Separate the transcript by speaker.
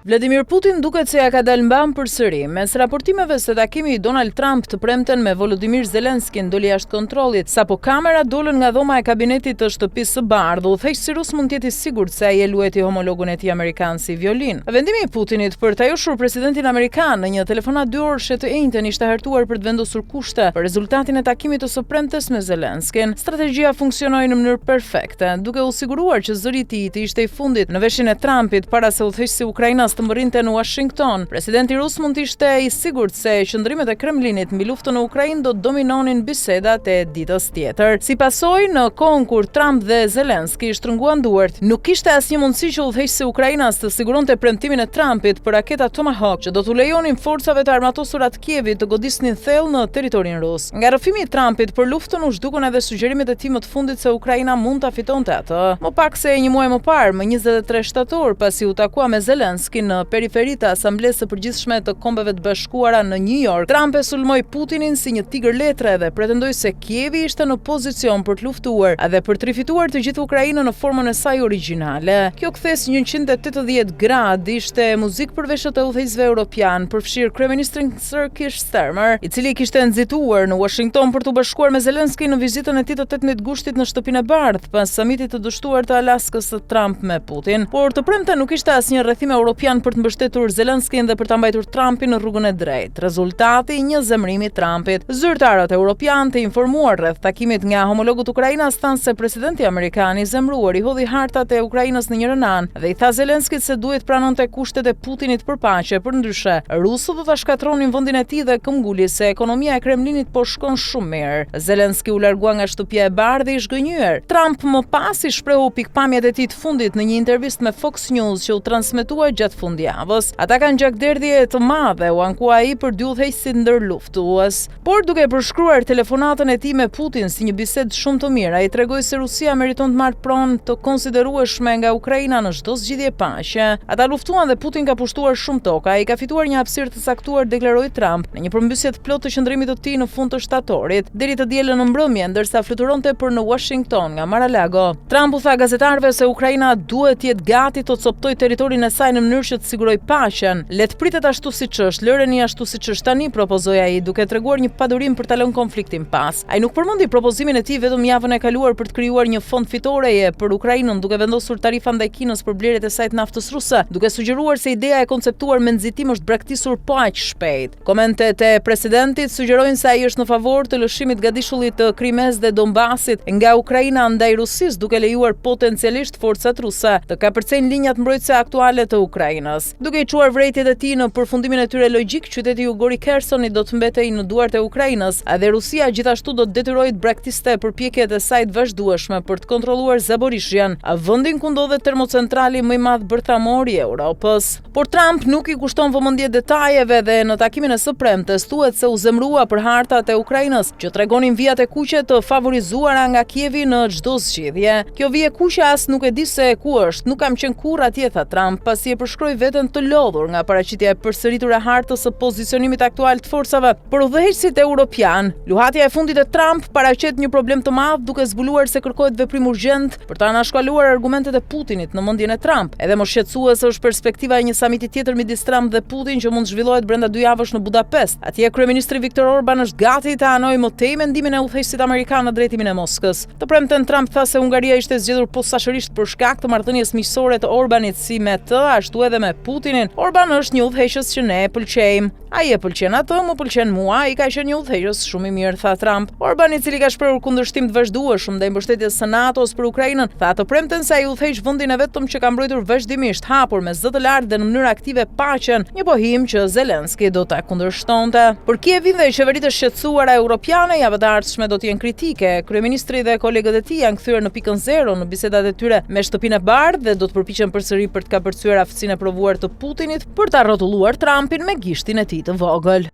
Speaker 1: Vladimir Putin duket se ja ka dalë mban përsëri. Mes raportimeve se takimi i Donald Trump të premten me Volodymyr Zelenskin doli jashtë kontrollit, sapo kamera dolën nga dhoma e kabinetit të shtëpisë së bardhë, udhëheqësi rus mund të jetë i sigurt se ai e lueti homologun e tij amerikan si violin. Vendimi i Putinit për të ajoshur presidentin amerikan në një telefonat 2 orëshe të njëjtën ishte hartuar për të vendosur kushte për rezultatin e takimit të së premtes me Zelenskin. Strategjia funksionoi në mënyrë perfekte, duke u siguruar që zëri i tij të ishte i fundit në veshin e Trumpit para se udhëheqësi Ukrainas të mbërrinte në Washington. Presidenti rus mund të ishte i sigurt se qëndrimet e Kremlinit mbi luftën në Ukrainë do dominonin bisedat e ditës tjetër. Si pasojë, në kohën kur Trump dhe Zelensky shtrënguan duart, nuk kishte asnjë mundësi që udhëheqësi Ukrainas të siguronte premtimin e Trumpit për raketa Tomahawk që do t'u lejonin forcave të armatosura të Kievit të godisnin thellë në territorin rus. Nga rrëfimi i Trumpit për luftën u zhdukun edhe sugjerimet e tij më të fundit se Ukraina mund ta fitonte atë. Më pak se një muaj më parë, më 23 shtator, pasi u takua me Zelensky në periferi të Asamblesë së Përgjithshme të Kombeve të Bashkuara në New York, Trump e sulmoi Putinin si një tigër letre dhe pretendoi se Kievi ishte në pozicion për të luftuar dhe për të rifituar të gjithë Ukrainën në formën e saj origjinale. Kjo kthes 180 gradë ishte muzikë për veshët e udhëheqësve europian, përfshir kryeministrin Sir Keir Starmer, i cili kishte nxituar në Washington për të bashkuar me Zelensky në vizitën e tij të 18 gushtit në Shtëpinë e Bardhë pas samitit të dështuar të Alaskës së Trump me Putin. Por të premte nuk ishte asnjë rrethim europian për të mbështetur Zelenskyn dhe për ta mbajtur Trumpin në rrugën e drejtë. Rezultati, një zemrim i Trumpit. Zyrtarët europian të informuar rreth takimit nga homologët Ukrainas thanë se presidenti amerikan i zemruar i hodhi hartat e Ukrainës në njërin anë dhe i tha Zelenskit se duhet pranonte kushtet e Putinit për paqe, përndryshe rusët do ta shkatronin vendin e tij dhe këmbguli se ekonomia e Kremlinit po shkon shumë mirë. Zelensky u largua nga Shtëpia e Bardhë i zhgënjur. Trump më pas i shprehu pikpamjet e tij të fundit në një intervistë me Fox News që u transmetua gjatë fundjavës. Ata kanë gjakderdhje të madhe, u ankua ai për dy udhëheqësit ndërluftues. Por duke përshkruar telefonatën e tij me Putin si një bisedë shumë të mirë, ai tregoi se Rusia meriton të marrë pronë të konsiderueshme nga Ukraina në çdo zgjidhje paqe. Ata luftuan dhe Putin ka pushtuar shumë toka, ai ka fituar një hapësirë të caktuar, deklaroi Trump në një përmbysje të plotë të qëndrimit të tij në fund të shtatorit, deri të dielën në mbrëmje, ndërsa fluturonte për në Washington nga Mar-a-Lago. Trump u tha gazetarëve se Ukraina duhet të jetë gati të coptojë territorin e saj në mënyrë që të sigurojë paqen. Le të pritet ashtu siç është, lëreni ashtu siç është tani, propozoi ai, duke treguar një padurim për ta lënë konfliktin pas. Ai nuk përmendi propozimin e tij vetëm javën e kaluar për të krijuar një fond fitoreje për Ukrainën, duke vendosur tarifa ndaj Kinës për blerjet e saj të naftës ruse, duke sugjeruar se ideja e konceptuar me nxitim është braktisur po aq shpejt. Komentet e presidentit sugjerojnë se ai është në favor të lëshimit gatishullit të Krimes dhe Donbasit nga Ukraina ndaj Rusisë, duke lejuar potencialisht forcat ruse të kapërcejnë linjat mbrojtëse aktuale të Ukrainës. Duke i çuar vrejtjet e tij në përfundimin e tyre logjik, qyteti Ugori Khersoni do të mbetej në duart e Ukrainës, dhe Rusia gjithashtu do të detyrohet të braktiste përpjekjet e saj të vazhdueshme për të kontrolluar Zaporizhzhan, vendin ku ndodhet termocentrali më i madh bërthamor i Europës. Por Trump nuk i kushton vëmendje detajeve dhe në takimin e së premtes thuhet se u zemrua për hartat e Ukrainës, që tregonin vijat e kuqe të favorizuara nga Kievi në çdo zgjidhje. Kjo vije kuqe as nuk e di se ku është, nuk kam qenë kurrë atje, tha Trump, pasi e përshkroi veten të lodhur nga paraqitja e përsëritur e hartës së pozicionimit aktual të forcave për udhëheqësit europian. Luhatja e fundit e Trump paraqet një problem të madh, duke zbuluar se kërkohet veprim urgjent për të anashkaluar argumentet e Putinit në mendjen e Trump. Edhe më shqetësuese është perspektiva e një samiti tjetër midis Trump dhe Putin që mund zhvillohet brenda 2 javësh në Budapest. Atje kryeministri Viktor Orban është gati të anojë më tej mendimin e udhëheqësit amerikan në drejtimin e Moskës. Të premten Trump tha se Hungaria ishte zgjedhur posaçërisht për shkak të marrëdhënies miqësore të Orbanit si me të, ashtu edhe me Putinin. Orban është një udhëheqës që ne e pëlqejmë. Ai e pëlqen atë, më pëlqen mua, ai ka qenë një udhëheqës shumë i mirë, tha Trump. Orban, i cili ka shprehur kundërshtim të vazhdueshëm ndaj mbështetjes së NATO-s për Ukrainën, tha të premten se ai udhëheq vendin e vetëm që ka mbrojtur vazhdimisht hapur me zë të lartë dhe në mënyrë aktive paqen, një pohim që Zelensky do ta kundërshtonte. Për Kievin dhe qeveritë e shqetësuara europiane, javët e ardhshme do të jenë kritike. Kryeministri dhe kolegët e tij janë kthyer në pikën zero në bisedat e tyre me Shtëpinë e Bardhë dhe do të përpiqen përsëri për të kapërcyer aftësinë e provuar të Putinit për ta rrotulluar Trumpin me gishtin e tij të vogël.